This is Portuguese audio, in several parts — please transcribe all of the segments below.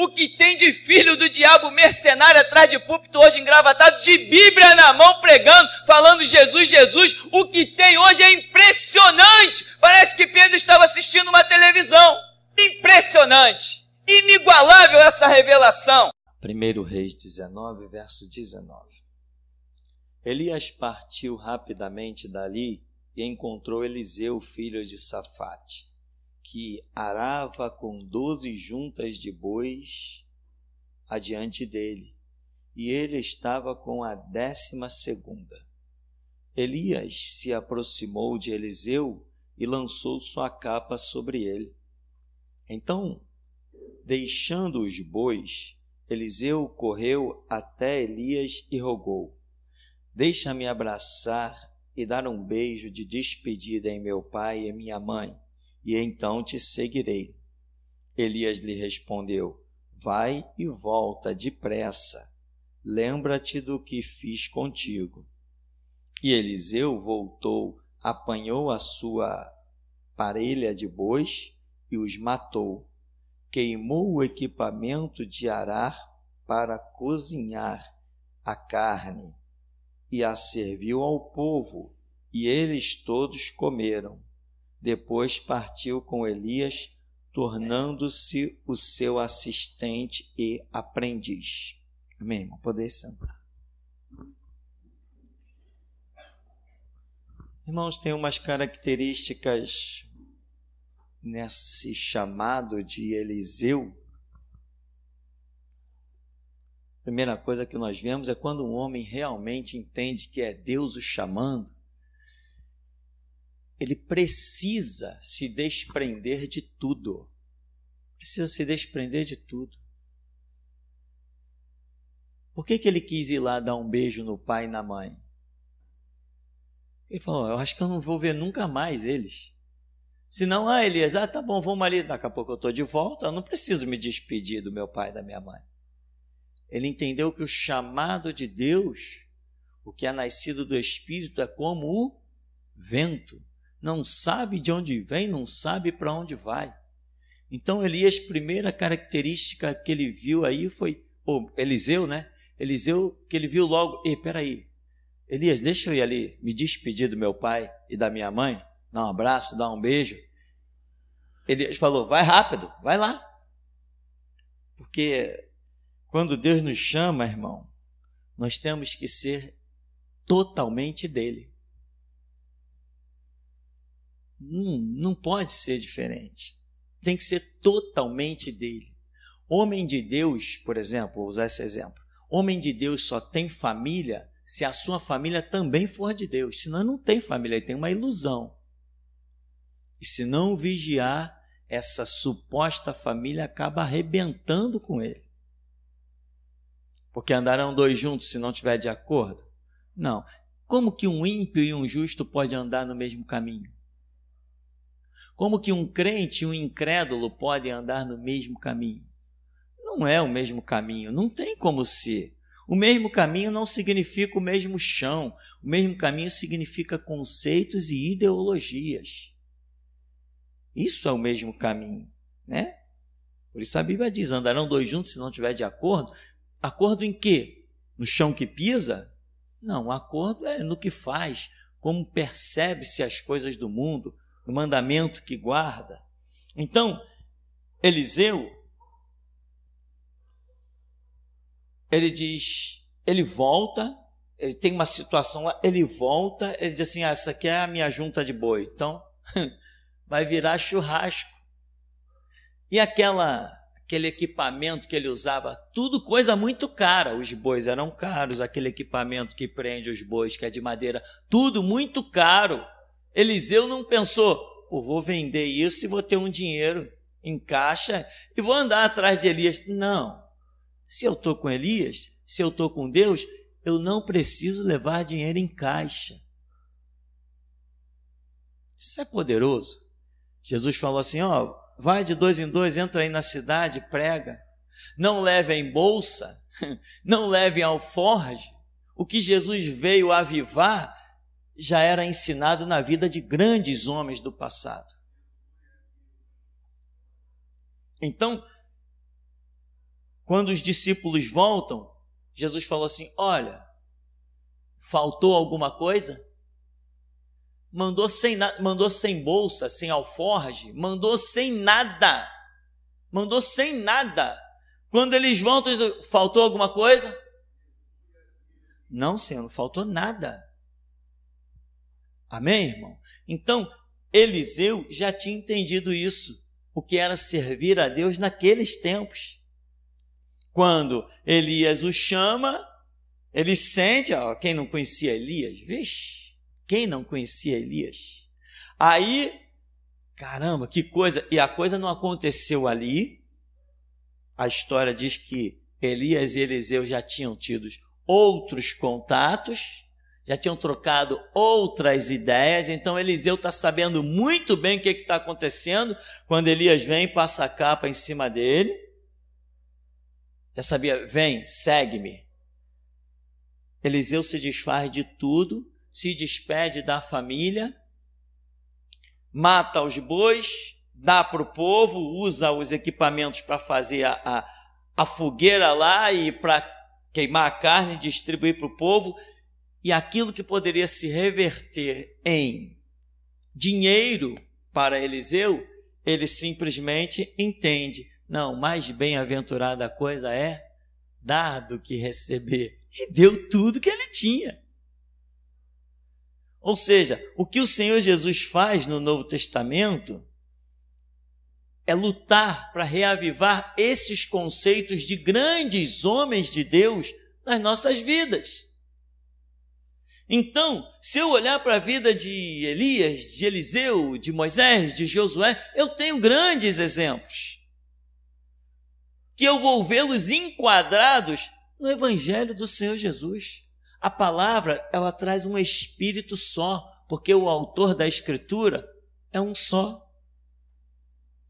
O que tem de filho do diabo mercenário atrás de púlpito hoje engravatado, de Bíblia na mão pregando, falando Jesus, Jesus. O que tem hoje é impressionante. Parece que Pedro estava assistindo uma televisão. Impressionante. Inigualável essa revelação. 1 Reis 19, verso 19. Elias partiu rapidamente dali e encontrou Eliseu, filho de Safate, que arava com 12 juntas de bois adiante dele, e ele estava com a 12ª. Elias se aproximou de Eliseu e lançou sua capa sobre ele. Então, deixando os bois, Eliseu correu até Elias e rogou: deixa-me abraçar e dar um beijo de despedida em meu pai e minha mãe, e então te seguirei. Elias lhe respondeu: vai e volta depressa, lembra-te do que fiz contigo. E Eliseu voltou, apanhou a sua parelha de bois e os matou. Queimou o equipamento de arar para cozinhar a carne e a serviu ao povo, e eles todos comeram. Depois partiu com Elias, tornando-se o seu assistente e aprendiz. Amém, irmão? Poder sentar. Irmãos, tem umas características nesse chamado de Eliseu. A primeira coisa que nós vemos é quando um homem realmente entende que é Deus o chamando, ele precisa se desprender de tudo. Precisa se desprender de tudo. Por que ele quis ir lá dar um beijo no pai e na mãe? Ele falou: eu acho que eu não vou ver nunca mais eles. Senão, Elias, tá bom, vamos ali, daqui a pouco eu estou de volta, eu não preciso me despedir do meu pai e da minha mãe. Ele entendeu que o chamado de Deus, o que é nascido do Espírito, é como o vento. Não sabe de onde vem, não sabe para onde vai. Então, Elias, primeira característica que ele viu aí foi, Eliseu, né? Eliseu, que ele viu logo: peraí, Elias, deixa eu ir ali me despedir do meu pai e da minha mãe, dar um abraço, dar um beijo. Elias falou: vai rápido, vai lá. Porque quando Deus nos chama, irmão, nós temos que ser totalmente dele. Não pode ser diferente. Tem que ser totalmente dele. Homem de Deus, por exemplo, vou usar esse exemplo. Homem de Deus só tem família se a sua família também for de Deus. Senão não tem família, ele tem uma ilusão. E se não vigiar, essa suposta família acaba arrebentando com ele. Porque andarão dois juntos se não estiver de acordo? Não. Como que um ímpio e um justo podem andar no mesmo caminho? Como que um crente e um incrédulo podem andar no mesmo caminho? Não é o mesmo caminho, não tem como ser. O mesmo caminho não significa o mesmo chão. O mesmo caminho significa conceitos e ideologias. Isso é o mesmo caminho, né? Por isso a Bíblia diz: andarão dois juntos se não estiver de acordo. Acordo em quê? No chão que pisa? Não, acordo é no que faz, como percebe-se as coisas do mundo, no mandamento que guarda. Então, Eliseu, ele diz, ele volta, ele tem uma situação lá, ele volta, ele diz assim: essa aqui é a minha junta de boi, então vai virar churrasco. E aquele equipamento que ele usava, tudo coisa muito cara, os bois eram caros, aquele equipamento que prende os bois, que é de madeira, tudo muito caro. Eliseu não pensou: vou vender isso e vou ter um dinheiro em caixa e vou andar atrás de Elias. Não, se eu estou com Elias, se eu estou com Deus, eu não preciso levar dinheiro em caixa. Isso é poderoso. Jesus falou assim: vai de 2 em 2, entra aí na cidade, prega. Não levem bolsa, não levem alforje. O que Jesus veio avivar já era ensinado na vida de grandes homens do passado. Então, quando os discípulos voltam, Jesus falou assim: olha, faltou alguma coisa? Mandou sem bolsa, sem alforge, mandou sem nada. Quando eles voltam, faltou alguma coisa? Não, Senhor, não faltou nada. Amém, irmão? Então, Eliseu já tinha entendido isso, o que era servir a Deus naqueles tempos. Quando Elias o chama, ele sente, quem não conhecia Elias? Vixe, quem não conhecia Elias? Aí, caramba, que coisa, e a coisa não aconteceu ali. A história diz que Elias e Eliseu já tinham tido outros contatos, já tinham trocado outras ideias, então Eliseu está sabendo muito bem o que está acontecendo, quando Elias vem e passa a capa em cima dele, já sabia, vem, segue-me. Eliseu se desfaz de tudo, se despede da família, mata os bois, dá para o povo, usa os equipamentos para fazer a fogueira lá e para queimar a carne e distribuir para o povo, e aquilo que poderia se reverter em dinheiro para Eliseu, ele simplesmente entende, não, mais bem-aventurada coisa é dar do que receber, e deu tudo que ele tinha. Ou seja, o que o Senhor Jesus faz no Novo Testamento é lutar para reavivar esses conceitos de grandes homens de Deus nas nossas vidas. Então, se eu olhar para a vida de Elias, de Eliseu, de Moisés, de Josué, eu tenho grandes exemplos, que eu vou vê-los enquadrados no Evangelho do Senhor Jesus. A palavra, ela traz um espírito só, porque o autor da Escritura é um só.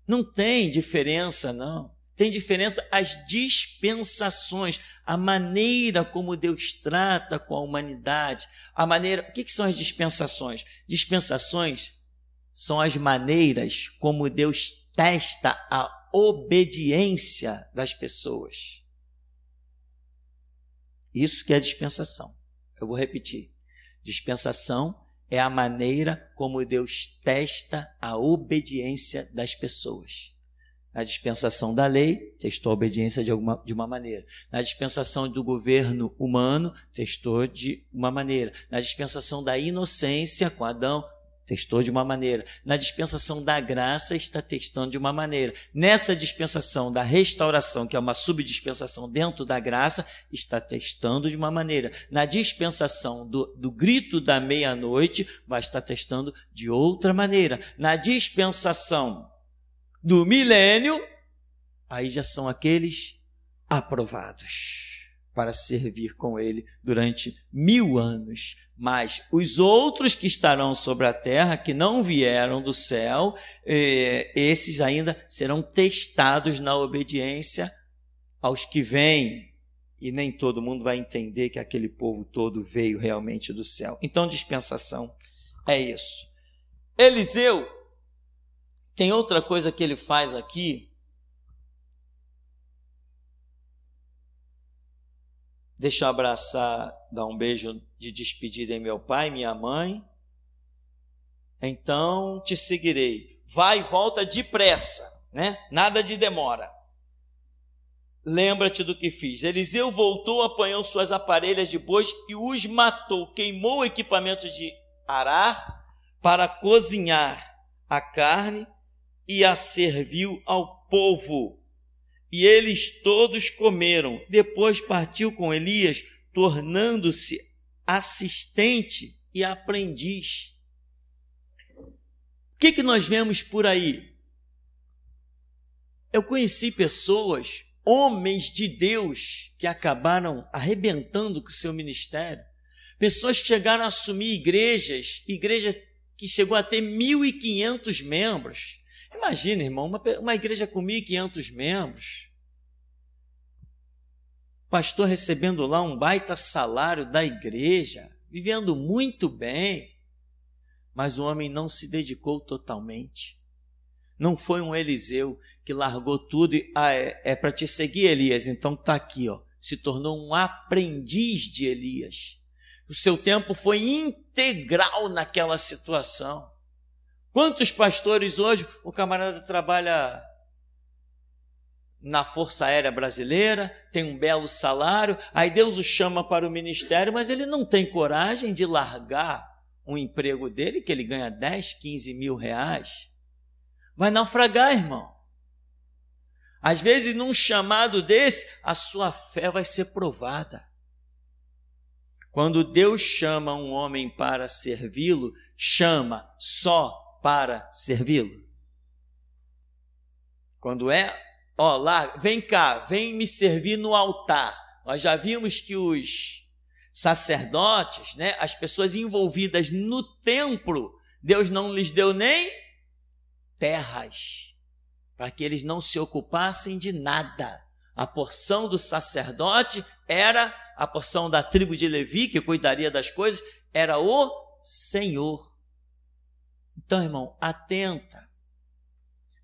Não tem diferença, não. Tem diferença as dispensações, a maneira como Deus trata com a humanidade. O que são as dispensações? Dispensações são as maneiras como Deus testa a obediência das pessoas. Isso que é dispensação. Eu vou repetir. Dispensação é a maneira como Deus testa a obediência das pessoas. Na dispensação da lei, testou a obediência de uma maneira. Na dispensação do governo humano, testou de uma maneira. Na dispensação da inocência com Adão, testou de uma maneira. Na dispensação da graça, está testando de uma maneira. Nessa dispensação da restauração, que é uma subdispensação dentro da graça, está testando de uma maneira. Na dispensação do grito da meia-noite, vai estar testando de outra maneira. Na dispensação do milênio, aí já são aqueles aprovados para servir com ele durante 1000 anos. Mas os outros que estarão sobre a terra, que não vieram do céu, esses ainda serão testados na obediência aos que vêm. E nem todo mundo vai entender que aquele povo todo veio realmente do céu. Então, dispensação é isso. Eliseu, tem outra coisa que ele faz aqui. Deixa eu abraçar, dar um beijo de despedida em meu pai e minha mãe. Então te seguirei. Vai e volta depressa, né? Nada de demora. Lembra-te do que fiz. Eliseu voltou, apanhou suas aparelhas de bois e os matou. Queimou o equipamento de arar para cozinhar a carne e a serviu ao povo. E eles todos comeram. Depois partiu com Elias, tornando-se assistente e aprendiz. O que nós vemos por aí? Eu conheci pessoas, homens de Deus, que acabaram arrebentando com o seu ministério. Pessoas que chegaram a assumir igrejas que chegou a ter 1.500 membros. Imagina, irmão, uma igreja com 1.500 membros. Pastor recebendo lá um baita salário da igreja, vivendo muito bem. Mas o homem não se dedicou totalmente. Não foi um Eliseu que largou tudo e é para te seguir, Elias. Então está aqui, ó, se tornou um aprendiz de Elias. O seu tempo foi integral naquela situação. Quantos pastores hoje, o camarada trabalha na Força Aérea Brasileira, tem um belo salário, aí Deus o chama para o ministério, mas ele não tem coragem de largar um emprego dele, que ele ganha 10, 15 mil reais. Vai naufragar, irmão. Às vezes, num chamado desse, a sua fé vai ser provada. Quando Deus chama um homem para servi-lo, chama só para servi-lo. Quando lá, vem cá, vem me servir no altar. Nós já vimos que os sacerdotes, né, as pessoas envolvidas no templo, Deus não lhes deu nem terras, para que eles não se ocupassem de nada. A porção do sacerdote era, a porção da tribo de Levi, que cuidaria das coisas, era o Senhor. Então, irmão, atenta.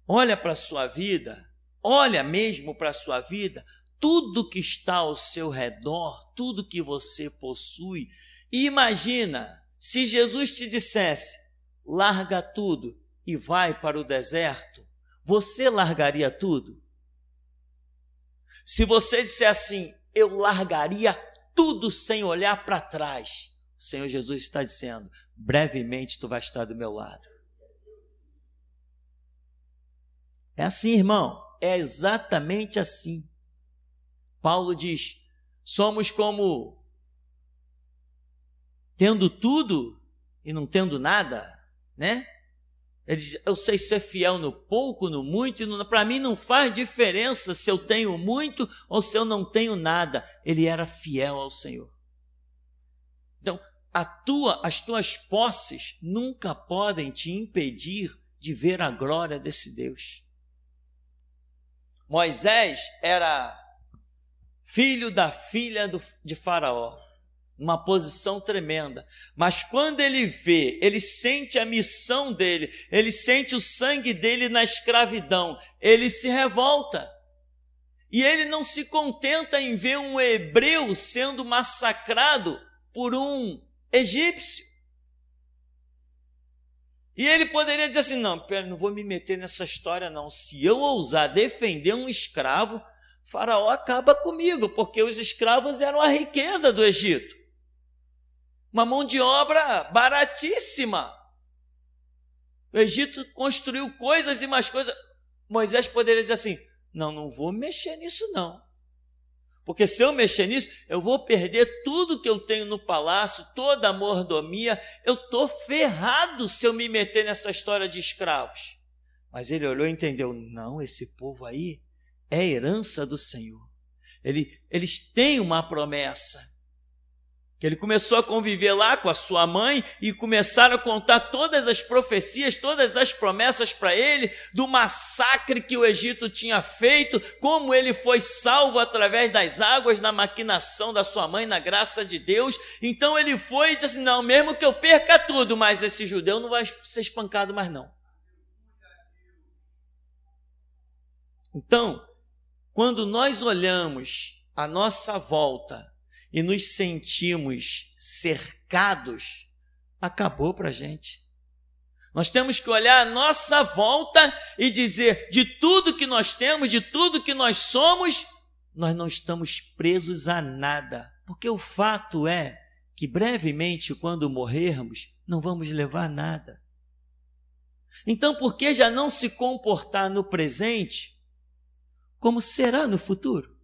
Olha para a sua vida, olha mesmo para a sua vida, tudo que está ao seu redor, tudo que você possui. E imagina, se Jesus te dissesse, larga tudo e vai para o deserto, você largaria tudo? Se você disser assim, eu largaria tudo sem olhar para trás, o Senhor Jesus está dizendo, brevemente tu vai estar do meu lado. É assim, irmão, é exatamente assim. Paulo diz, somos como tendo tudo e não tendo nada, né? Ele diz, eu sei ser fiel no pouco, no muito, e para mim não faz diferença se eu tenho muito ou se eu não tenho nada. Ele era fiel ao Senhor. Então, as tuas posses nunca podem te impedir de ver a glória desse Deus. Moisés era filho da filha de Faraó, uma posição tremenda, mas quando ele vê, ele sente a missão dele, ele sente o sangue dele na escravidão, ele se revolta, e ele não se contenta em ver um hebreu sendo massacrado por um egípcio, e ele poderia dizer assim, não vou me meter nessa história não, se eu ousar defender um escravo, Faraó acaba comigo, porque os escravos eram a riqueza do Egito. Uma mão de obra baratíssima. O Egito construiu coisas e mais coisas. Moisés poderia dizer assim, não vou mexer nisso não. Porque se eu mexer nisso, eu vou perder tudo que eu tenho no palácio, toda a mordomia. Eu estou ferrado se eu me meter nessa história de escravos. Mas ele olhou e entendeu, não, esse povo aí é herança do Senhor. Eles têm uma promessa. Que ele começou a conviver lá com a sua mãe e começaram a contar todas as profecias, todas as promessas para ele, do massacre que o Egito tinha feito, como ele foi salvo através das águas, na maquinação da sua mãe, na graça de Deus. Então ele foi e disse assim, não, mesmo que eu perca tudo, mas esse judeu não vai ser espancado mais não. Então, quando nós olhamos à nossa volta e nos sentimos cercados, acabou para a gente. Nós temos que olhar à nossa volta e dizer, de tudo que nós temos, de tudo que nós somos, nós não estamos presos a nada, porque o fato é que brevemente, quando morrermos, não vamos levar nada. Então, por que já não se comportar no presente como será no futuro?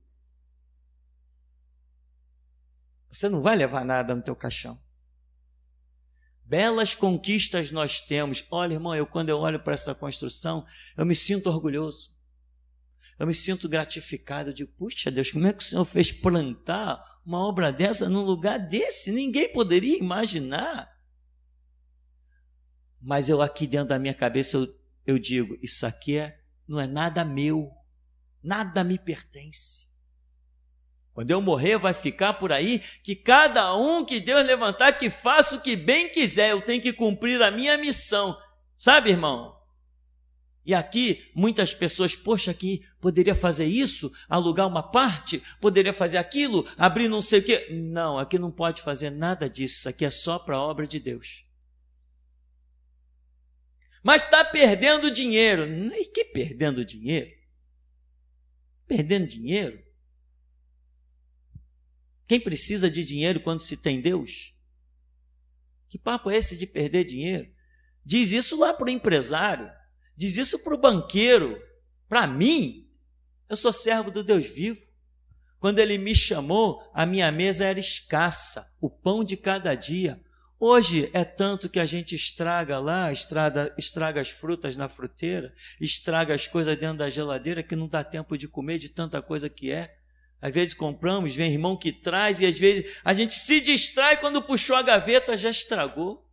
Você não vai levar nada no teu caixão. Belas conquistas nós temos. Olha, irmão, quando eu olho para essa construção, eu me sinto orgulhoso. Eu me sinto gratificado. Eu digo, puxa Deus, como é que o Senhor fez plantar uma obra dessa num lugar desse? Ninguém poderia imaginar. Mas eu aqui dentro da minha cabeça, eu digo, isso aqui não é nada meu. Nada me pertence. Quando eu morrer, vai ficar por aí que cada um que Deus levantar, que faça o que bem quiser, eu tenho que cumprir a minha missão. Sabe, irmão? E aqui, muitas pessoas, poxa, aqui poderia fazer isso, alugar uma parte, poderia fazer aquilo, abrir não sei o quê. Não, aqui não pode fazer nada disso, isso aqui é só para a obra de Deus. Mas está perdendo dinheiro. E que perdendo dinheiro? Perdendo dinheiro? Quem precisa de dinheiro quando se tem Deus? Que papo é esse de perder dinheiro? Diz isso lá para o empresário. Diz isso para o banqueiro. Para mim, eu sou servo do Deus vivo. Quando ele me chamou, a minha mesa era escassa, o pão de cada dia. Hoje é tanto que a gente estraga lá, estraga as frutas na fruteira, estraga as coisas dentro da geladeira que não dá tempo de comer de tanta coisa que é. Às vezes compramos, vem irmão que traz e às vezes a gente se distrai quando puxou a gaveta já estragou.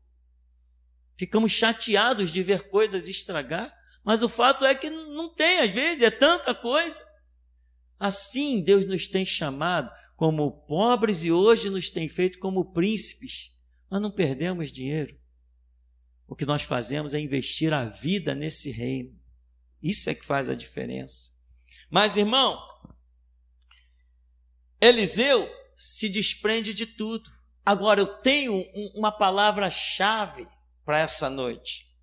Ficamos chateados de ver coisas estragar, mas o fato é que não tem, às vezes, é tanta coisa. Assim, Deus nos tem chamado como pobres e hoje nos tem feito como príncipes. Nós não perdemos dinheiro. O que nós fazemos é investir a vida nesse reino. Isso é que faz a diferença. Mas, irmão, Eliseu se desprende de tudo. Agora, eu tenho uma palavra-chave para essa noite.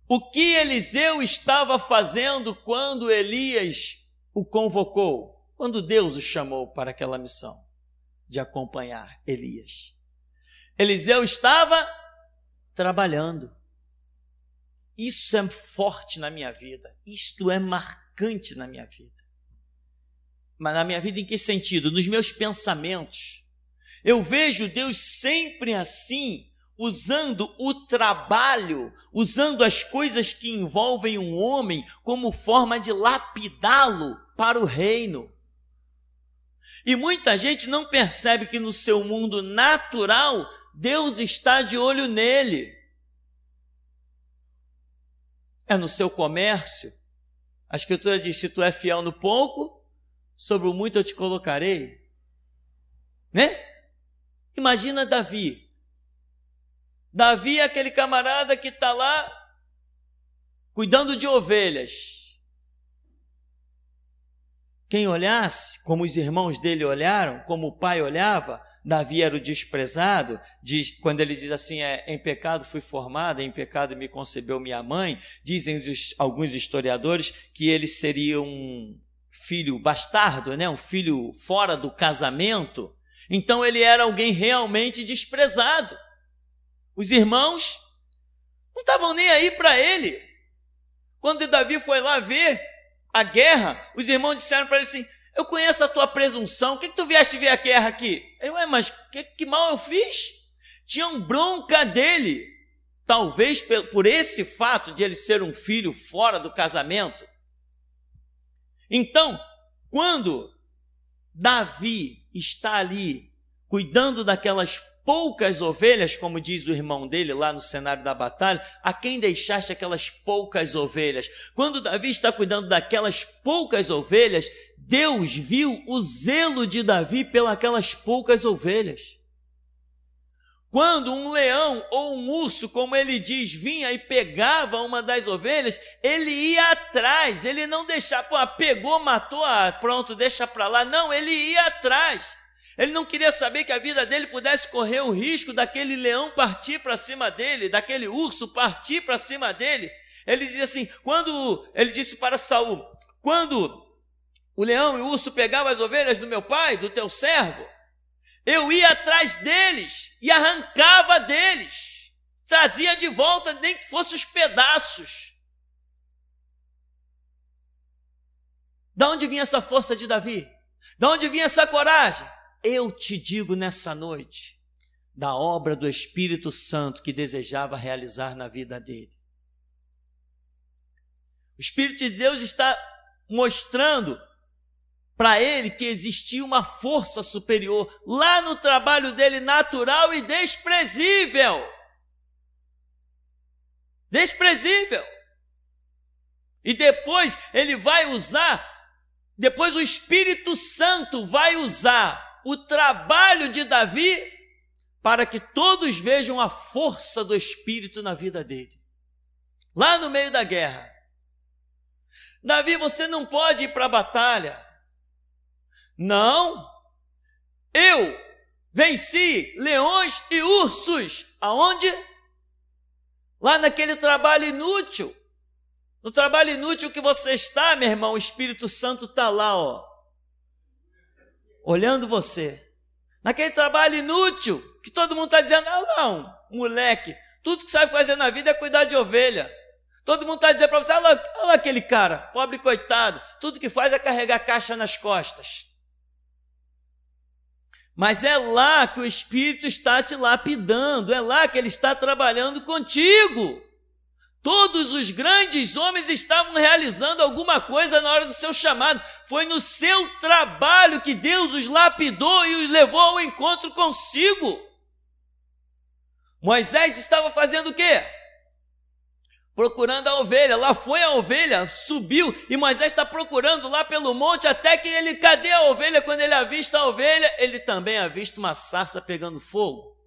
O que Eliseu estava fazendo quando Elias o convocou? Quando Deus o chamou para aquela missão de acompanhar Elias? Eliseu estava trabalhando. Isso é forte na minha vida. Isto é marcante na minha vida. Mas na minha vida em que sentido? Nos meus pensamentos. Eu vejo Deus sempre assim, usando o trabalho, usando as coisas que envolvem um homem como forma de lapidá-lo para o reino. E muita gente não percebe que no seu mundo natural, Deus está de olho nele. É no seu comércio. A Escritura diz, se tu é fiel no pouco, sobre o muito eu te colocarei. Né? Imagina Davi. Davi é aquele camarada que está lá cuidando de ovelhas. Quem olhasse, como os irmãos dele olharam, como o pai olhava, Davi era o desprezado. Quando ele diz assim, em pecado fui formado, em pecado me concebeu minha mãe, dizem alguns historiadores que ele seria um filho bastardo, né? Um filho fora do casamento. Então ele era alguém realmente desprezado. Os irmãos não estavam nem aí para ele. Quando Davi foi lá ver a guerra, os irmãos disseram para ele assim, eu conheço a tua presunção, o que tu vieste ver a guerra aqui? Ele, mas que mal eu fiz? Tinham bronca dele, talvez por esse fato de ele ser um filho fora do casamento. Então, quando Davi está ali, cuidando daquelas poucas ovelhas, como diz o irmão dele lá no cenário da batalha, a quem deixaste aquelas poucas ovelhas? Quando Davi está cuidando daquelas poucas ovelhas, Deus viu o zelo de Davi pelas poucas ovelhas. Quando um leão ou um urso, como ele diz, vinha e pegava uma das ovelhas, ele ia atrás, ele não deixava, pegou, matou, pronto, deixa para lá. Não, ele ia atrás. Ele não queria saber que a vida dele pudesse correr o risco daquele leão partir para cima dele, daquele urso partir para cima dele. Ele dizia assim, ele disse para Saul, quando o leão e o urso pegavam as ovelhas do meu pai, do teu servo, eu ia atrás deles e arrancava deles, trazia de volta, nem que fossem os pedaços. Da onde vinha essa força de Davi? Da onde vinha essa coragem? Eu te digo nessa noite, da obra do Espírito Santo que desejava realizar na vida dele. O Espírito de Deus está mostrando para ele que existia uma força superior lá no trabalho dele, natural e desprezível. Desprezível. E depois ele vai usar, depois o Espírito Santo vai usar o trabalho de Davi para que todos vejam a força do Espírito na vida dele. lá no meio da guerra. Davi, você não pode ir para a batalha. Não, eu venci leões e ursos. Aonde? Lá naquele trabalho inútil. No trabalho inútil que você está, meu irmão, o Espírito Santo está lá, ó, olhando você. Naquele trabalho inútil que todo mundo está dizendo, ah, não, moleque, tudo que sabe fazer na vida é cuidar de ovelha. Todo mundo está dizendo para você, olha lá aquele cara, pobre coitado, tudo que faz é carregar caixa nas costas. Mas é lá que o Espírito está te lapidando, é lá que Ele está trabalhando contigo. Todos os grandes homens estavam realizando alguma coisa na hora do seu chamado. Foi no seu trabalho que Deus os lapidou e os levou ao encontro consigo. Moisés estava fazendo o quê? Procurando a ovelha. Lá foi a ovelha, subiu, e Moisés está procurando lá pelo monte, até que ele, cadê a ovelha? Quando ele avista a ovelha, ele também avista uma sarça pegando fogo.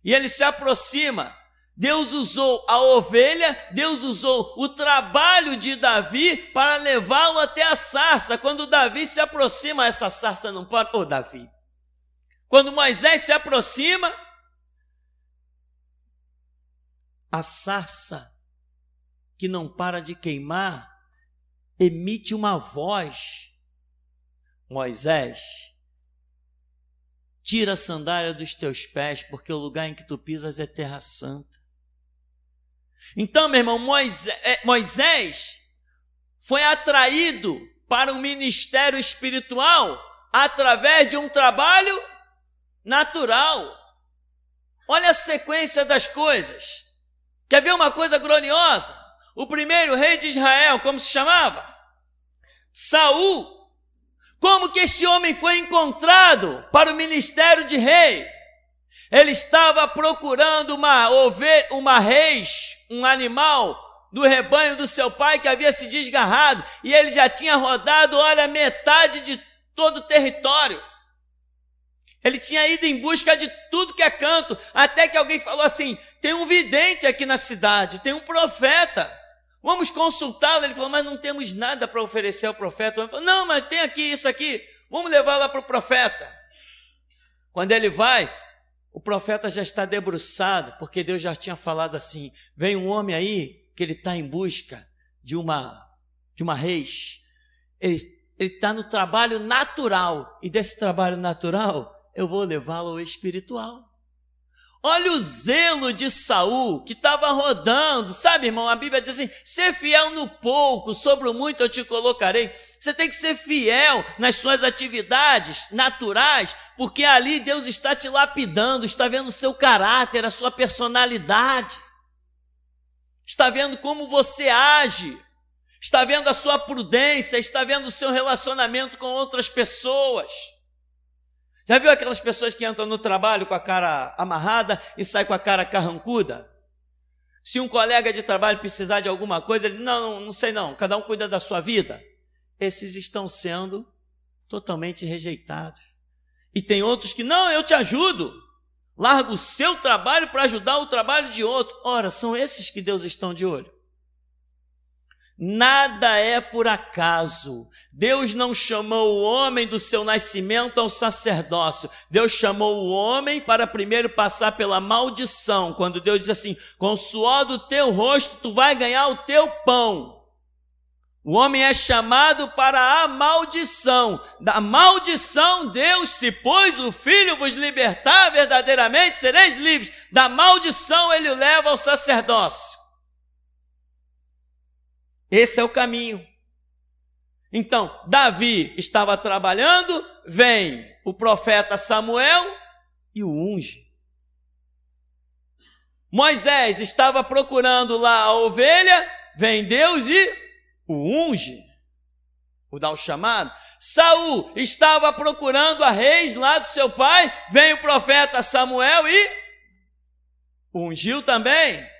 E ele se aproxima. Deus usou a ovelha, Deus usou o trabalho de Davi para levá-lo até a sarça. Quando Davi se aproxima, essa sarça não para. Davi. Quando Moisés se aproxima, a sarça que não para de queimar emite uma voz. Moisés, tira a sandália dos teus pés, porque o lugar em que tu pisas é terra santa. Então, meu irmão, Moisés foi atraído para um ministério espiritual através de um trabalho natural. Olha a sequência das coisas. Quer ver uma coisa gloriosa? O primeiro rei de Israel, como se chamava? Saul. Como que este homem foi encontrado para o ministério de rei? Ele estava procurando uma reis, um animal do rebanho do seu pai que havia se desgarrado, e ele já tinha rodado, olha, metade de todo o território. Ele tinha ido em busca de tudo que é canto, até que alguém falou assim, tem um vidente aqui na cidade, tem um profeta, vamos consultá-lo. Ele falou, mas não temos nada para oferecer ao profeta. Ele falou, não, mas tem aqui isso aqui, vamos levar lá para o profeta. Quando ele vai, o profeta já está debruçado, porque Deus já tinha falado assim, vem um homem aí, que ele está em busca de uma reis. Ele está no trabalho natural, e desse trabalho natural, eu vou levá-lo ao espiritual. Olha o zelo de Saul, que estava rodando, sabe, irmão, a Bíblia diz assim, ser fiel no pouco, sobre o muito eu te colocarei. Você tem que ser fiel nas suas atividades naturais, porque ali Deus está te lapidando, está vendo o seu caráter, a sua personalidade, está vendo como você age, está vendo a sua prudência, está vendo o seu relacionamento com outras pessoas. Já viu aquelas pessoas que entram no trabalho com a cara amarrada e saem com a cara carrancuda? Se um colega de trabalho precisar de alguma coisa, ele, não sei não, cada um cuida da sua vida. Esses estão sendo totalmente rejeitados. E tem outros que, não, eu te ajudo. Larga o seu trabalho para ajudar o trabalho de outro. Ora, são esses que Deus está de olho. Nada é por acaso. Deus não chamou o homem do seu nascimento ao sacerdócio. Deus chamou o homem para primeiro passar pela maldição. Quando Deus diz assim, com o suor do teu rosto tu vai ganhar o teu pão. O homem é chamado para a maldição. Da maldição Deus, se pois o Filho vos libertar, verdadeiramente sereis livres. Da maldição ele o leva ao sacerdócio. Esse é o caminho. Então, Davi estava trabalhando, vem o profeta Samuel e o unge. Moisés estava procurando lá a ovelha, vem Deus e o unge, o dá o chamado. Saul estava procurando a reis lá do seu pai, vem o profeta Samuel e ungiu também.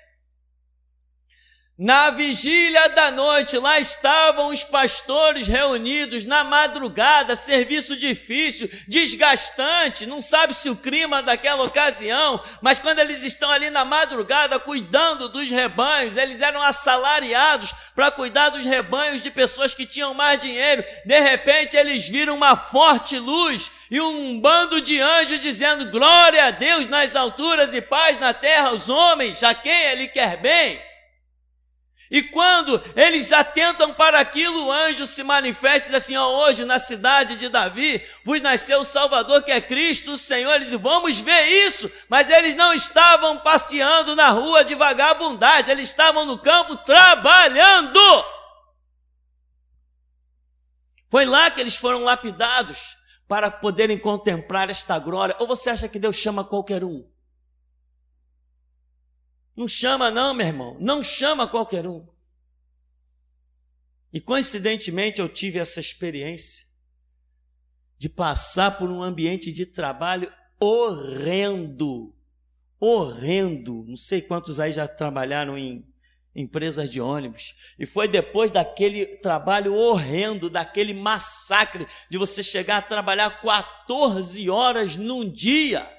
Na vigília da noite, lá estavam os pastores reunidos na madrugada, serviço difícil, desgastante, não sabe se o clima daquela ocasião, mas quando eles estão ali na madrugada cuidando dos rebanhos, eles eram assalariados para cuidar dos rebanhos de pessoas que tinham mais dinheiro. De repente eles viram uma forte luz e um bando de anjos dizendo: glória a Deus nas alturas e paz na terra aos homens, a quem Ele quer bem. E quando eles atentam para aquilo, o anjo se manifesta e diz assim: hoje na cidade de Davi vos nasceu o Salvador, que é Cristo o Senhor. Eles dizem: vamos ver isso. Mas eles não estavam passeando na rua de vagabundagem, eles estavam no campo trabalhando. Foi lá que eles foram lapidados para poderem contemplar esta glória. Ou você acha que Deus chama qualquer um? Não chama não, meu irmão, não chama qualquer um. E coincidentemente eu tive essa experiência de passar por um ambiente de trabalho horrendo, não sei quantos aí já trabalharam em empresas de ônibus, e foi depois daquele trabalho horrendo, daquele massacre, de você chegar a trabalhar 14 horas num dia,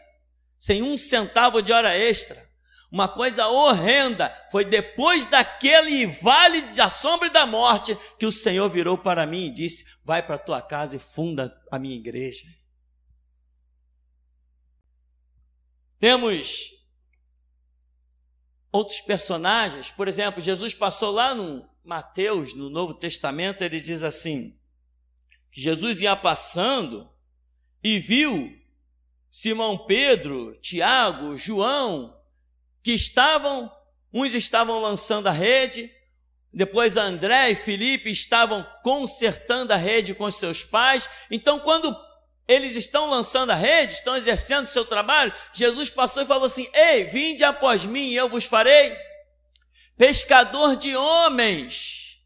sem um centavo de hora extra. Uma coisa horrenda. Foi depois daquele vale da sombra e da morte que o Senhor virou para mim e disse: vai para a tua casa e funda a minha igreja. Temos outros personagens. Por exemplo, Jesus passou lá no Mateus, no Novo Testamento, ele diz assim, que Jesus ia passando e viu Simão Pedro, Tiago, João, que uns estavam lançando a rede, depois André e Filipe estavam consertando a rede com seus pais. Então, quando eles estão lançando a rede, estão exercendo seu trabalho, Jesus passou e falou assim: ei, vinde após mim e eu vos farei pescador de homens.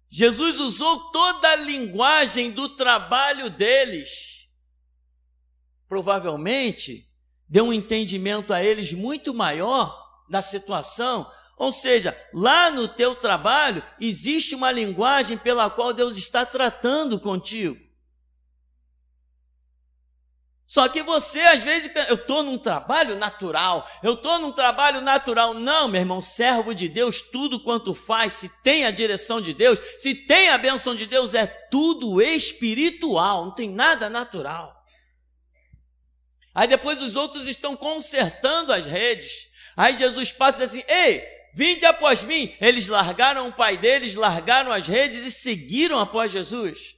Jesus usou toda a linguagem do trabalho deles. Provavelmente deu um entendimento a eles muito maior da situação. Ou seja, lá no teu trabalho existe uma linguagem pela qual Deus está tratando contigo. Só que você às vezes pensa: eu estou num trabalho natural, Não, meu irmão, servo de Deus, tudo quanto faz, se tem a direção de Deus, se tem a bênção de Deus, é tudo espiritual, não tem nada natural. Aí depois os outros estão consertando as redes. Aí Jesus passa e diz assim: ei, vinde após mim. Eles largaram o pai deles, largaram as redes e seguiram após Jesus.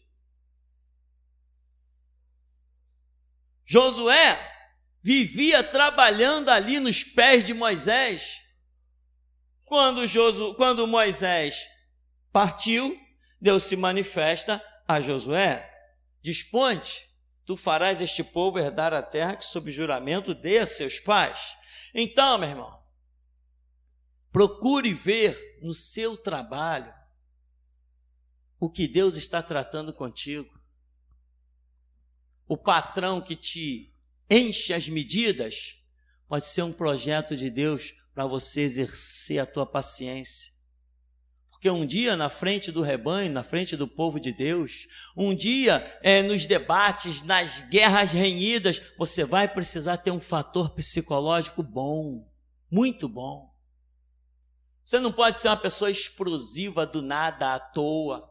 Josué vivia trabalhando ali nos pés de Moisés. Quando Moisés partiu, Deus se manifesta a Josué: dispõe-te, tu farás este povo herdar a terra que sob juramento dei a seus pais. Então, meu irmão, procure ver no seu trabalho o que Deus está tratando contigo. O patrão que te enche as medidas pode ser um projeto de Deus para você exercer a tua paciência. Porque um dia na frente do rebanho, na frente do povo de Deus, um dia nos debates, nas guerras renhidas, você vai precisar ter um fator psicológico bom, muito bom. Você não pode ser uma pessoa explosiva do nada, à toa.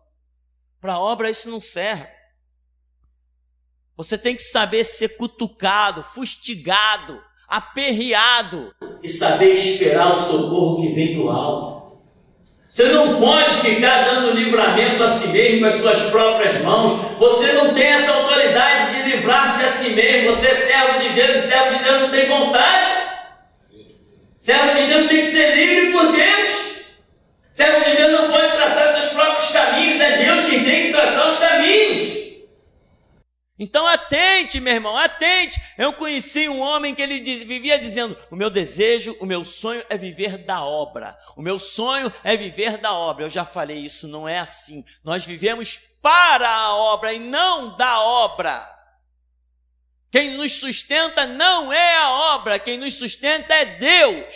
Para a obra isso não serve. Você tem que saber ser cutucado, fustigado, aperreado e saber esperar o socorro que vem do alto. Você não pode ficar dando livramento a si mesmo com as suas próprias mãos. Você não tem essa autoridade de livrar-se a si mesmo. Você é servo de Deus e servo de Deus não tem vontade. Servo de Deus tem que ser livre por Deus. Servo de Deus não pode traçar seus próprios caminhos. É Deus quem tem que traçar os caminhos. Então atente, meu irmão, atente. Eu conheci um homem que ele vivia dizendo: o meu desejo, o meu sonho é viver da obra. O meu sonho é viver da obra. Eu já falei, isso não é assim. Nós vivemos para a obra e não da obra. Quem nos sustenta não é a obra, quem nos sustenta é Deus.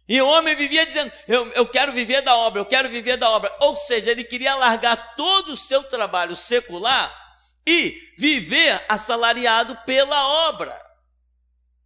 E o homem vivia dizendo, eu quero viver da obra, eu quero viver da obra. Ou seja, ele queria largar todo o seu trabalho secular e viver assalariado pela obra.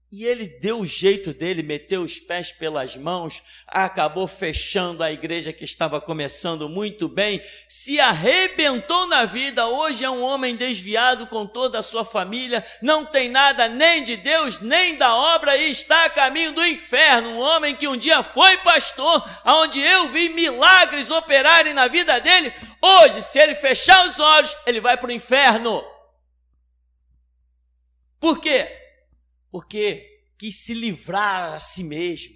E ele deu o jeito dele, meteu os pés pelas mãos, acabou fechando a igreja que estava começando muito bem, se arrebentou na vida. Hoje é um homem desviado com toda a sua família, não tem nada nem de Deus, nem da obra e está a caminho do inferno. Um homem que um dia foi pastor, onde eu vi milagres operarem na vida dele. Hoje, se ele fechar os olhos, ele vai para o inferno. Por quê? Porque quis se livrar a si mesmo,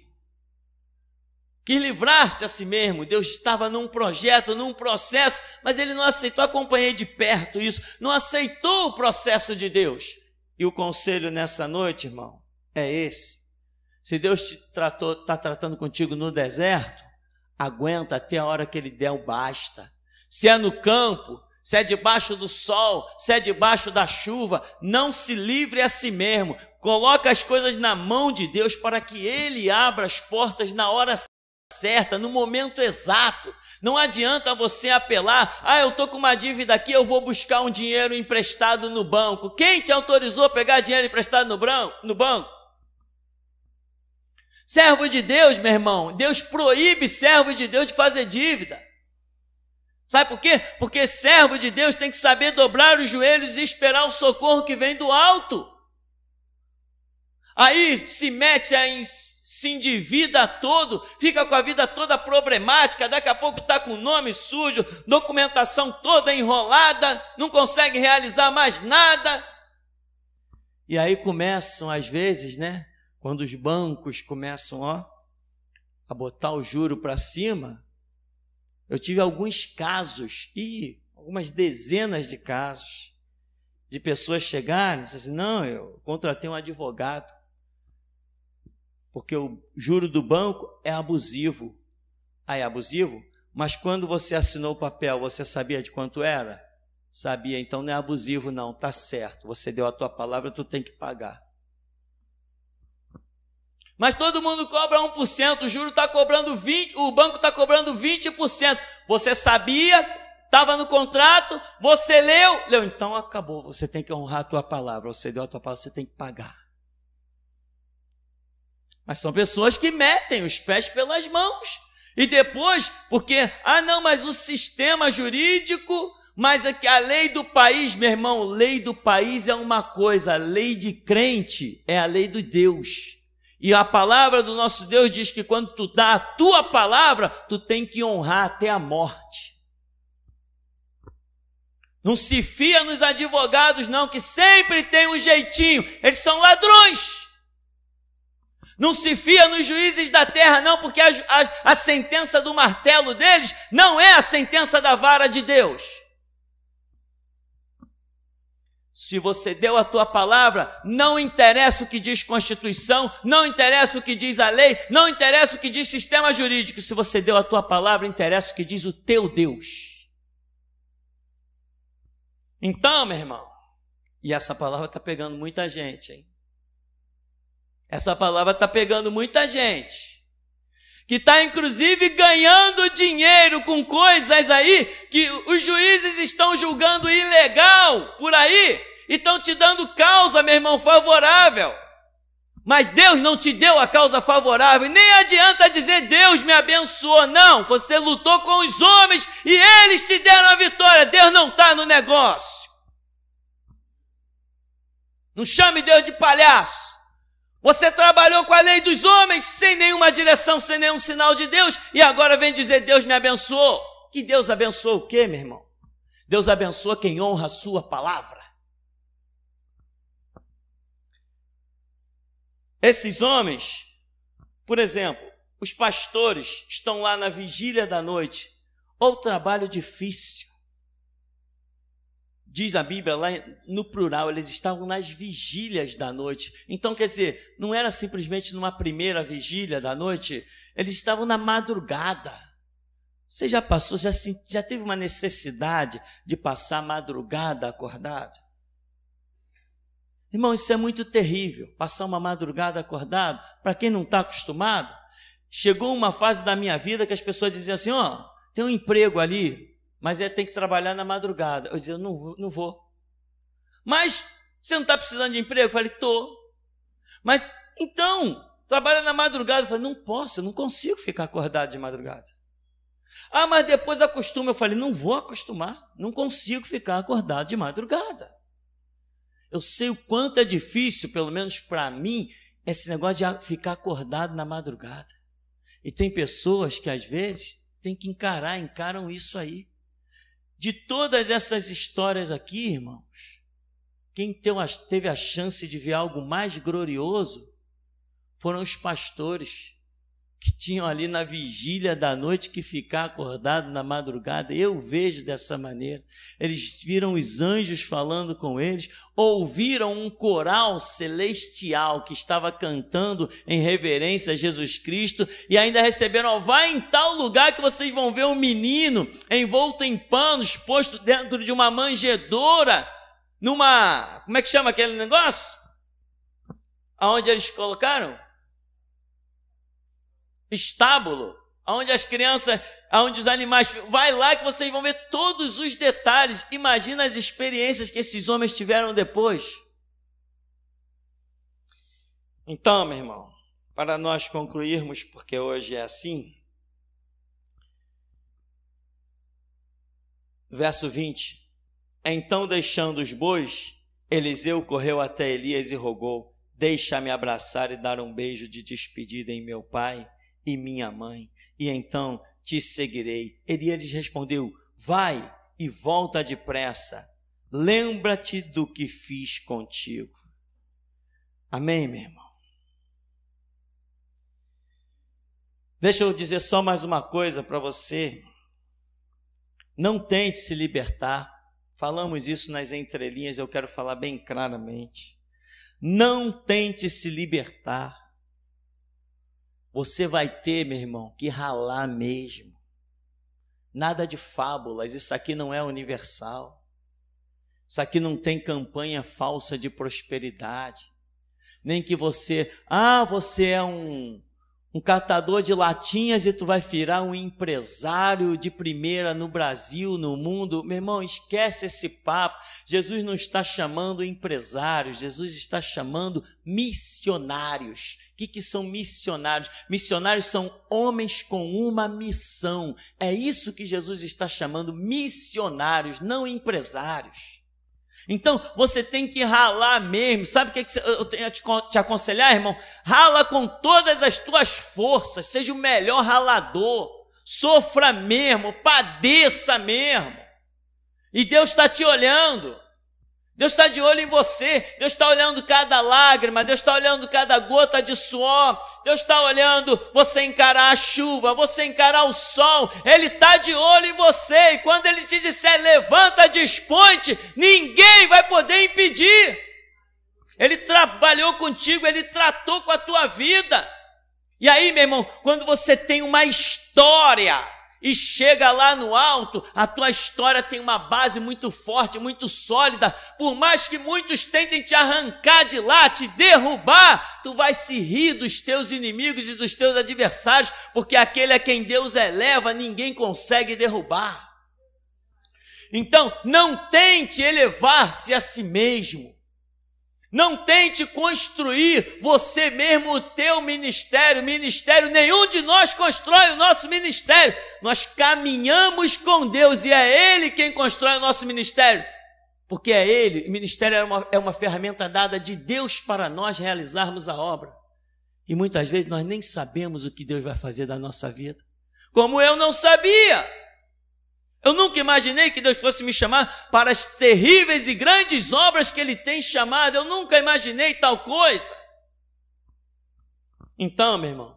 quis livrar-se a si mesmo. Deus estava num projeto, num processo, mas ele não aceitou. Acompanhei de perto isso, não aceitou o processo de Deus. E o conselho nessa noite, irmão, é esse: se Deus está tratando contigo no deserto, aguenta até a hora que ele der o basta. Se é no campo, se é debaixo do sol, se é debaixo da chuva, não se livre a si mesmo. Coloca as coisas na mão de Deus para que Ele abra as portas na hora certa, no momento exato. Não adianta você apelar, eu estou com uma dívida aqui, eu vou buscar um dinheiro emprestado no banco. Quem te autorizou a pegar dinheiro emprestado no banco? Servo de Deus, meu irmão, Deus proíbe servo de Deus de fazer dívida. Sabe por quê? Porque servo de Deus tem que saber dobrar os joelhos e esperar o socorro que vem do alto. Aí se mete, se endivida todo, fica com a vida toda problemática, daqui a pouco está com o nome sujo, documentação toda enrolada, não consegue realizar mais nada. E aí começam, às vezes, quando os bancos começam a botar o juro para cima. Eu tive alguns casos, algumas dezenas de casos, de pessoas chegarem e dizer assim, não, eu contratei um advogado, porque o juro do banco é abusivo. É abusivo? Mas quando você assinou o papel, você sabia de quanto era? Sabia, então não é abusivo não, tá certo, você deu a tua palavra, tu tem que pagar. Mas todo mundo cobra 1%, o juro está cobrando 20%, o banco está cobrando 20%. Você sabia, estava no contrato, você leu, então acabou, você tem que honrar a tua palavra, você deu a tua palavra, você tem que pagar. Mas são pessoas que metem os pés pelas mãos. E depois, porque, mas o sistema jurídico, mas aqui a lei do país, meu irmão, lei do país é uma coisa, a lei de crente é a lei de Deus. E a palavra do nosso Deus diz que quando tu dá a tua palavra, tu tem que honrar até a morte. Não se fia nos advogados não, que sempre tem um jeitinho, eles são ladrões. Não se fia nos juízes da terra não, porque a sentença do martelo deles não é a sentença da vara de Deus. Se você deu a tua palavra, não interessa o que diz Constituição, não interessa o que diz a lei, não interessa o que diz sistema jurídico. Se você deu a tua palavra, interessa o que diz o teu Deus. Então, meu irmão, e essa palavra está pegando muita gente, hein? Essa palavra está pegando muita gente, que está inclusive ganhando dinheiro com coisas aí que os juízes estão julgando ilegal por aí, e estão te dando causa, meu irmão, favorável. Mas Deus não te deu a causa favorável, nem adianta dizer Deus me abençoou, não, você lutou com os homens e eles te deram a vitória, Deus não está no negócio. Não chame Deus de palhaço. Você trabalhou com a lei dos homens, sem nenhuma direção, sem nenhum sinal de Deus, e agora vem dizer Deus me abençoou. Que Deus abençoou o quê, meu irmão? Deus abençoa quem honra a sua palavra. Esses homens, por exemplo, os pastores estão lá na vigília da noite, ou trabalho difícil. Diz a Bíblia lá no plural, eles estavam nas vigílias da noite. Então, quer dizer, não era simplesmente numa primeira vigília da noite, eles estavam na madrugada. Você já passou, já teve uma necessidade de passar a madrugada acordado? Irmão, isso é muito terrível, passar uma madrugada acordado, para quem não está acostumado. chegou uma fase da minha vida que as pessoas diziam assim, ó, tem um emprego ali, mas tem que trabalhar na madrugada. Eu dizia, não vou. Mas você não está precisando de emprego? Eu falei, estou. Mas então, trabalha na madrugada. Eu falei, não posso, eu não consigo ficar acordado de madrugada. Ah, mas depois acostuma. Eu falei, não vou acostumar, não consigo ficar acordado de madrugada. Eu sei o quanto é difícil, pelo menos para mim, esse negócio de ficar acordado na madrugada. E tem pessoas que às vezes têm que encaram isso aí. De todas essas histórias aqui, irmãos, quem teve a chance de ver algo mais glorioso foram os pastores que tinham ali na vigília da noite que ficar acordado na madrugada. Eu vejo dessa maneira. Eles viram os anjos falando com eles, ouviram um coral celestial que estava cantando em reverência a Jesus Cristo e ainda receberam, vai em tal lugar que vocês vão ver um menino envolto em panos, posto dentro de uma manjedoura, como é que chama aquele negócio? Aonde eles colocaram? Estábulo, onde as crianças, onde os animais, vai lá que vocês vão ver todos os detalhes. Imagina as experiências que esses homens tiveram depois. Então, meu irmão, para nós concluirmos, porque hoje é assim, verso 20, então deixando os bois, Eliseu correu até Elias e rogou, deixa-me abraçar e dar um beijo de despedida em meu pai e minha mãe, e então te seguirei. Elias respondeu, vai e volta depressa, lembra-te do que fiz contigo. Amém, meu irmão? Deixa eu dizer só mais uma coisa para você. Não tente se libertar. Falamos isso nas entrelinhas, eu quero falar bem claramente. Não tente se libertar. Você vai ter, meu irmão, que ralar mesmo. Nada de fábulas, isso aqui não é universal. Isso aqui não tem campanha falsa de prosperidade. Nem que você é um catador de latinhas e tu vai virar um empresário de primeira no Brasil, no mundo. Meu irmão, esquece esse papo. Jesus não está chamando empresários, Jesus está chamando missionários. O que são missionários? Missionários são homens com uma missão. É isso que Jesus está chamando missionários, não empresários. Então, você tem que ralar mesmo. Sabe o que eu tenho a te aconselhar, irmão? Rala com todas as tuas forças, seja o melhor ralador, sofra mesmo, padeça mesmo. E Deus está te olhando. Deus está de olho em você, Deus está olhando cada lágrima, Deus está olhando cada gota de suor, Deus está olhando você encarar a chuva, você encarar o sol, Ele está de olho em você, e quando Ele te disser levanta, dispõe-te, ninguém vai poder impedir. Ele trabalhou contigo, Ele tratou com a tua vida. E aí, meu irmão, quando você tem uma história e chega lá no alto, a tua história tem uma base muito forte, muito sólida. Por mais que muitos tentem te arrancar de lá, te derrubar, tu vai se rir dos teus inimigos e dos teus adversários, porque aquele a quem Deus eleva, ninguém consegue derrubar. Então, não tente elevar-se a si mesmo. Não tente construir você mesmo o teu ministério. Ministério, nenhum de nós constrói o nosso ministério. Nós caminhamos com Deus e é Ele quem constrói o nosso ministério. Porque é Ele, o ministério é uma ferramenta dada de Deus para nós realizarmos a obra. E muitas vezes nós nem sabemos o que Deus vai fazer da nossa vida. Como eu não sabia. Eu nunca imaginei que Deus fosse me chamar para as terríveis e grandes obras que Ele tem chamado. Eu nunca imaginei tal coisa. Então, meu irmão,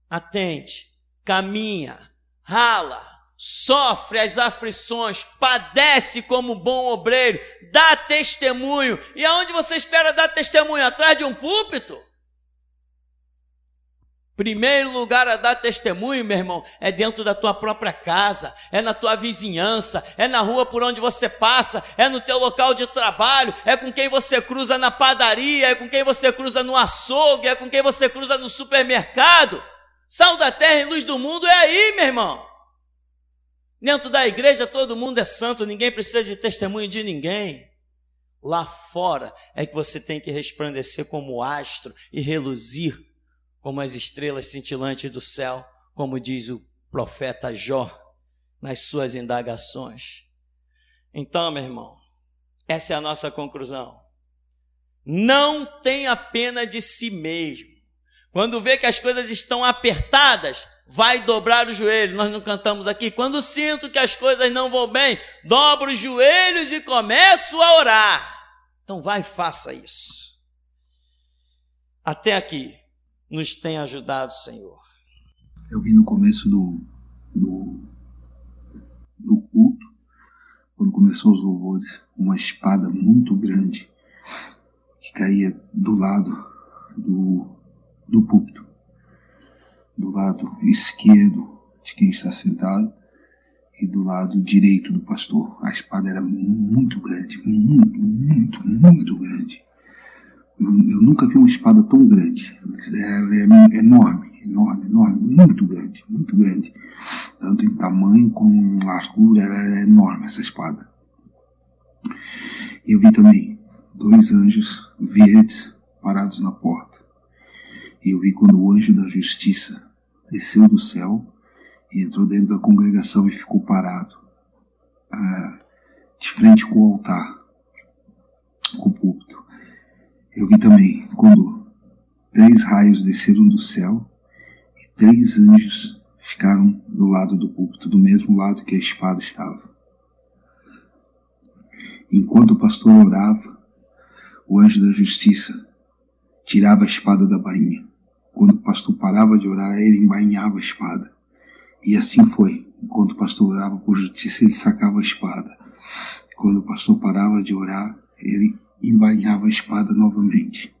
atente, caminha, rala, sofre as aflições, padece como bom obreiro, dá testemunho. E aonde você espera dar testemunho? Atrás de um púlpito? Primeiro lugar a dar testemunho, meu irmão, é dentro da tua própria casa, é na tua vizinhança, é na rua por onde você passa, é no teu local de trabalho, é com quem você cruza na padaria, é com quem você cruza no açougue, é com quem você cruza no supermercado. Sal da terra e luz do mundo é aí, meu irmão. Dentro da igreja todo mundo é santo, ninguém precisa de testemunho de ninguém. Lá fora é que você tem que resplandecer como astro e reluzir como as estrelas cintilantes do céu, como diz o profeta Jó nas suas indagações. Então, meu irmão, essa é a nossa conclusão. Não tenha pena de si mesmo. Quando vê que as coisas estão apertadas, vai dobrar o joelho. Nós não cantamos aqui. Quando sinto que as coisas não vão bem, dobro os joelhos e começo a orar. Então vai e faça isso. Até aqui nos tem ajudado, Senhor. Eu vi no começo do culto, quando começou os louvores, uma espada muito grande que caía do lado do púlpito, do lado esquerdo de quem está sentado e do lado direito do pastor. A espada era muito grande, muito grande. Eu nunca vi uma espada tão grande. Ela é enorme, muito grande. Tanto em tamanho como em largura, ela é enorme, essa espada. E eu vi também 2 anjos verdes parados na porta. E eu vi quando o anjo da justiça desceu do céu e entrou dentro da congregação e ficou parado de frente com o altar, com o púlpito. Eu vi também quando 3 raios desceram do céu e 3 anjos ficaram do lado do púlpito, do mesmo lado que a espada estava. Enquanto o pastor orava, o anjo da justiça tirava a espada da bainha. Quando o pastor parava de orar, ele embainhava a espada. E assim foi. Enquanto o pastor orava por justiça, ele sacava a espada. Quando o pastor parava de orar, ele embainhava a espada novamente.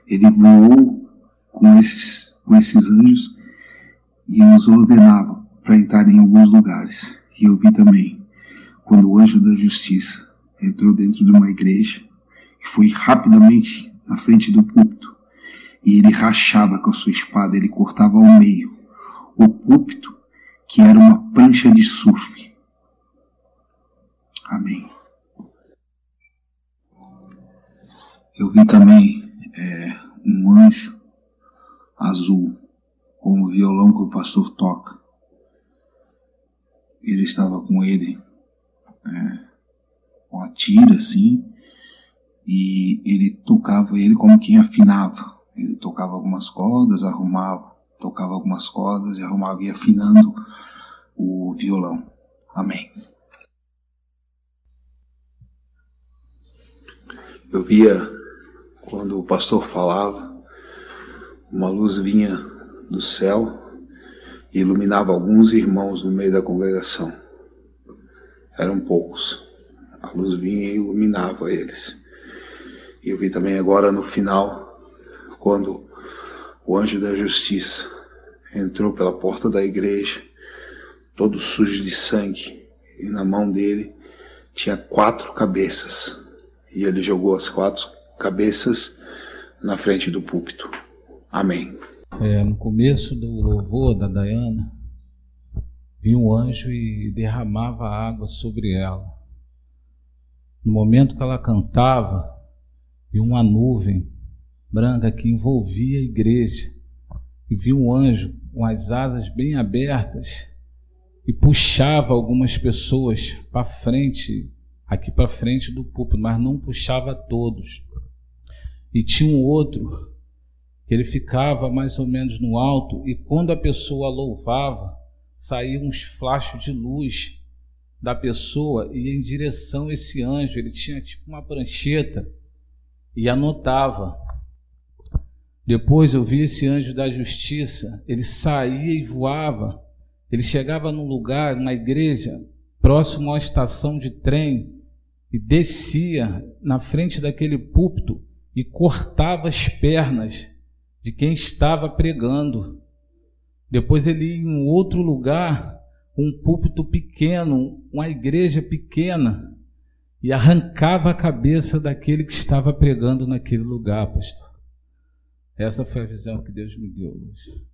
Ele voou com esses anjos e nos ordenava para entrar em alguns lugares. E eu vi também quando o anjo da justiça entrou dentro de uma igreja e foi rapidamente na frente do púlpito. E ele rachava com a sua espada, ele cortava ao meio o púlpito, que era uma prancha de surf. Amém. Eu vi também um anjo azul, com o violão que o pastor toca. Ele estava com ele, com a tira assim, e ele tocava ele como quem afinava. Ele tocava algumas cordas, tocava algumas cordas e arrumava e afinando o violão. Amém. Eu via, quando o pastor falava, uma luz vinha do céu e iluminava alguns irmãos no meio da congregação. Eram poucos. A luz vinha e iluminava eles. E eu vi também agora no final, quando o anjo da justiça entrou pela porta da igreja, todo sujo de sangue, e na mão dele tinha 4 cabeças, e ele jogou as 4 cabeças na frente do púlpito. Amém. No começo do louvor da Dayana, vi um anjo e derramava água sobre ela. No momento que ela cantava, vi uma nuvem branca que envolvia a igreja, e vi um anjo com as asas bem abertas e puxava algumas pessoas para frente, aqui para frente do púlpito, mas não puxava todos. E tinha um outro que ele ficava mais ou menos no alto, e quando a pessoa louvava, saíam uns flashos de luz da pessoa e ia em direção a esse anjo. Ele tinha tipo uma prancheta e anotava. Depois eu vi esse anjo da justiça, ele saía e voava, ele chegava num lugar, numa igreja, próximo a uma estação de trem, e descia na frente daquele púlpito e cortava as pernas de quem estava pregando. Depois ele ia em um outro lugar, um púlpito pequeno, uma igreja pequena, e arrancava a cabeça daquele que estava pregando naquele lugar, pastor. Essa foi a visão que Deus me deu hoje.